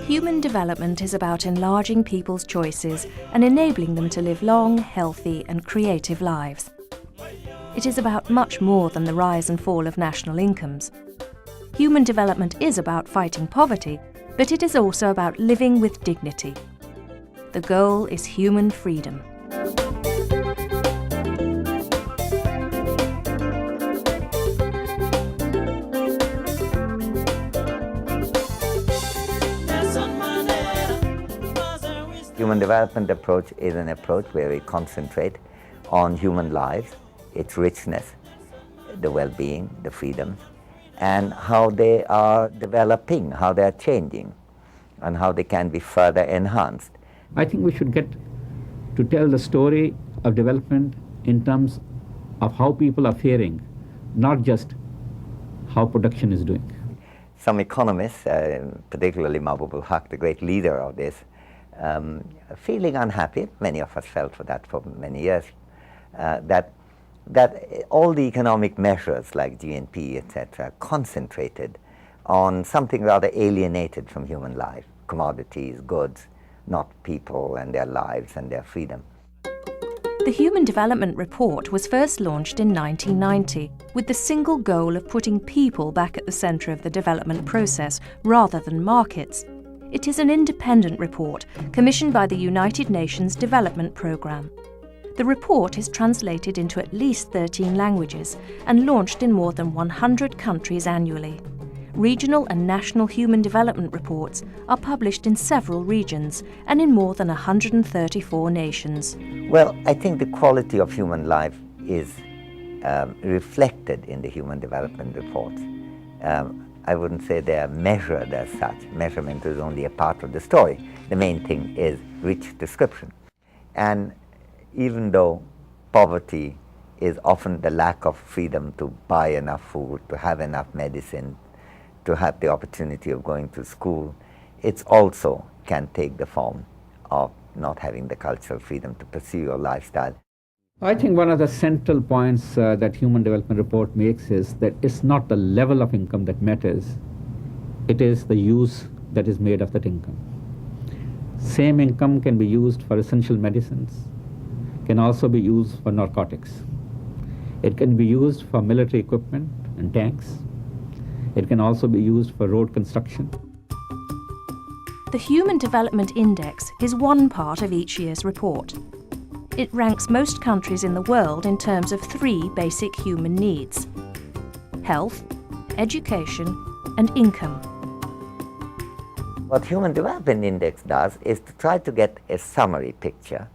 Human development is about enlarging people's choices and enabling them to live long, healthy and creative lives. It is about much more than the rise and fall of national incomes. Human development is about fighting poverty, but it is also about living with dignity. The goal is human freedom. Human development approach is an approach where we concentrate on human lives, its richness, the well-being, the freedom, and how they are developing, how they are changing, and how they can be further enhanced. I think we should get to tell the story of development in terms of how people are faring, not just how production is doing. Some economists, particularly Mahbub ul-Haq, the great leader of this, feeling unhappy, many of us felt for that for many years, that all the economic measures like GNP, etc., concentrated on something rather alienated from human life, commodities, goods, not people and their lives and their freedom. The Human Development Report was first launched in 1990 with the single goal of putting people back at the centre of the development process rather than markets. It is an independent report commissioned by the United Nations Development Programme. The report is translated into at least 13 languages and launched in more than 100 countries annually. Regional and national human development reports are published in several regions and in more than 134 nations. Well, I think the quality of human life is reflected in the human development reports. I wouldn't say they are measured as such. Measurement is only a part of the story. The main thing is rich description. And even though poverty is often the lack of freedom to buy enough food, to have enough medicine, to have the opportunity of going to school, it also can take the form of not having the cultural freedom to pursue your lifestyle. I think one of the central points that Human Development Report makes is that it's not the level of income that matters, it is the use that is made of that income. Same income can be used for essential medicines, can also be used for narcotics. It can be used for military equipment and tanks. It can also be used for road construction. The Human Development Index is one part of each year's report. It ranks most countries in the world in terms of 3 basic human needs: health, education, and income. What Human Development Index does is to try to get a summary picture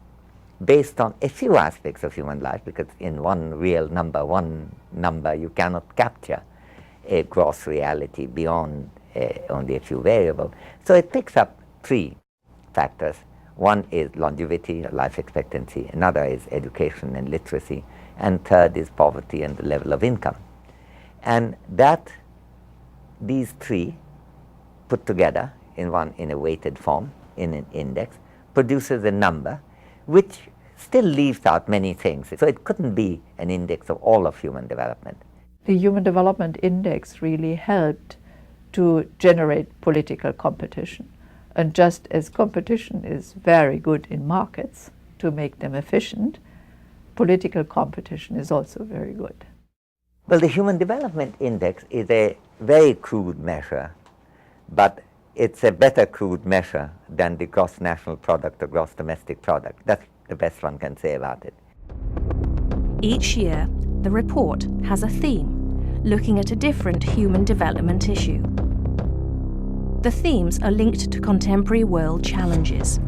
based on a few aspects of human life, because in one number you cannot capture a gross reality beyond only a few variables. So it picks up 3 factors. One is longevity, life expectancy, another is education and literacy, and third is poverty and the level of income. And these 3 put together in a weighted form, in an index, produces a number which still leaves out many things. So it couldn't be an index of all of human development. The Human Development Index really helped to generate political competition. And just as competition is very good in markets to make them efficient, political competition is also very good. Well, the Human Development Index is a very crude measure, but it's a better crude measure than the gross national product or gross domestic product. That's the best one can say about it. Each year, the report has a theme, looking at a different human development issue. The themes are linked to contemporary world challenges.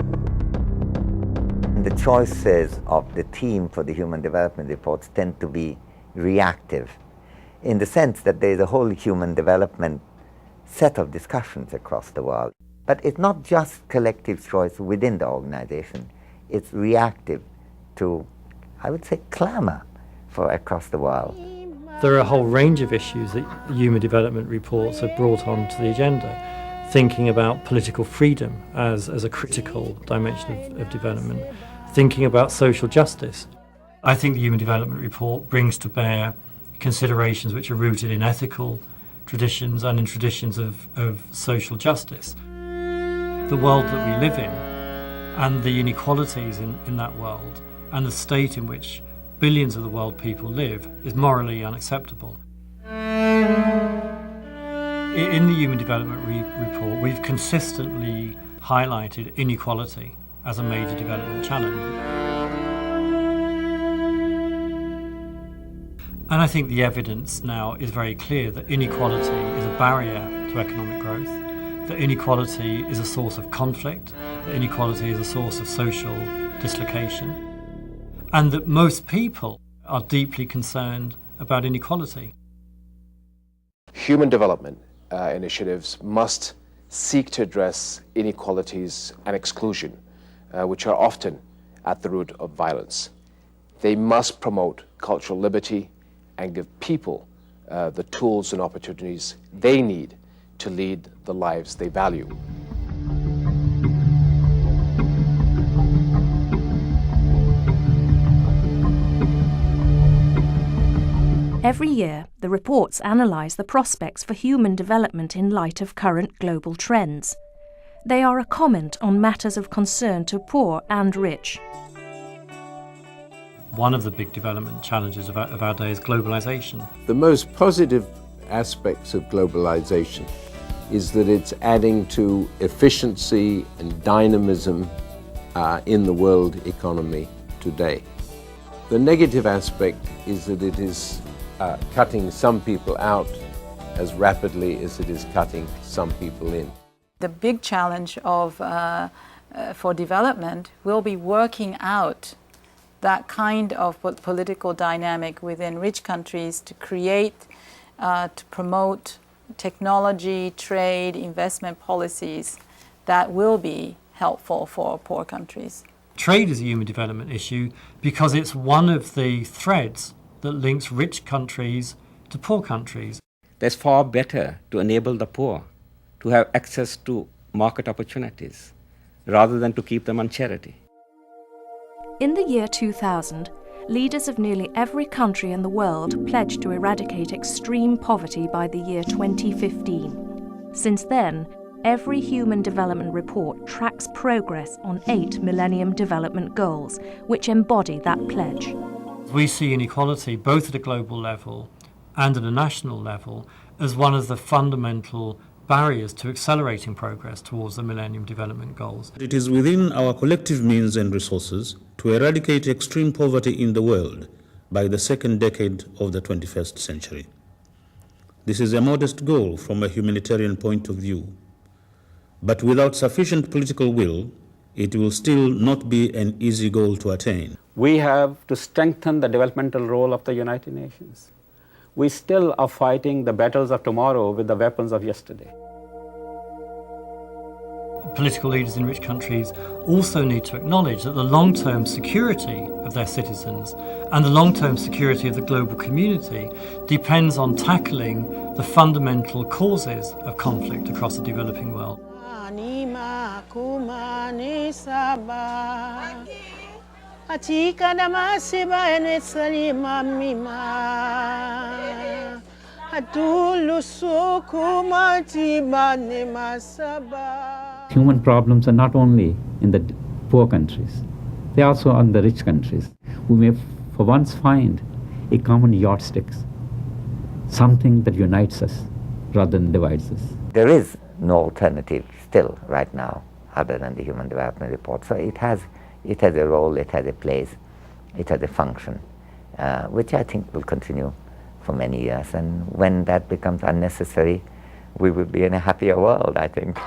The choices of the theme for the Human Development Reports tend to be reactive, in the sense that there is a whole human development set of discussions across the world. But it's not just collective choice within the organization, it's reactive to, I would say, clamor for across the world. There are a whole range of issues that the Human Development Reports have brought onto the agenda, thinking about political freedom as a critical dimension of development, thinking about social justice. I think the Human Development Report brings to bear considerations which are rooted in ethical traditions and in traditions of social justice. The world that we live in and the inequalities in that world and the state in which billions of the world people live is morally unacceptable. In the Human Development Report, we've consistently highlighted inequality as a major development challenge. And I think the evidence now is very clear that inequality is a barrier to economic growth, that inequality is a source of conflict, that inequality is a source of social dislocation, and that most people are deeply concerned about inequality. Human development initiatives must seek to address inequalities and exclusion, which are often at the root of violence. They must promote cultural liberty and give people the tools and opportunities they need to lead the lives they value. Every year, the reports analyse the prospects for human development in light of current global trends. They are a comment on matters of concern to poor and rich. One of the big development challenges of our day is globalisation. The most positive aspects of globalization is that it's adding to efficiency and dynamism in the world economy today. The negative aspect is that it is cutting some people out as rapidly as it is cutting some people in. The big challenge for development will be working out that kind of political dynamic within rich countries to create, to promote technology, trade, investment policies that will be helpful for poor countries. Trade is a human development issue because it's one of the threads that links rich countries to poor countries. It's far better to enable the poor to have access to market opportunities rather than to keep them on charity. In the year 2000, leaders of nearly every country in the world pledged to eradicate extreme poverty by the year 2015. Since then, every Human Development Report tracks progress on 8 Millennium Development Goals, which embody that pledge. We see inequality both at a global level and at a national level as one of the fundamental barriers to accelerating progress towards the Millennium Development Goals. It is within our collective means and resources to eradicate extreme poverty in the world by the second decade of the 21st century. This is a modest goal from a humanitarian point of view, but without sufficient political will, it will still not be an easy goal to attain. We have to strengthen the developmental role of the United Nations. We still are fighting the battles of tomorrow with the weapons of yesterday. Political leaders in rich countries also need to acknowledge that the long-term security of their citizens and the long-term security of the global community depends on tackling the fundamental causes of conflict across the developing world. Human problems are not only in the poor countries, they are also in the rich countries. We may for once find a common yardstick, something that unites us rather than divides us. There is no alternative still right now other than the Human Development Report. So it has a role, it has a place, it has a function, which I think will continue for many years. And when that becomes unnecessary, we will be in a happier world, I think.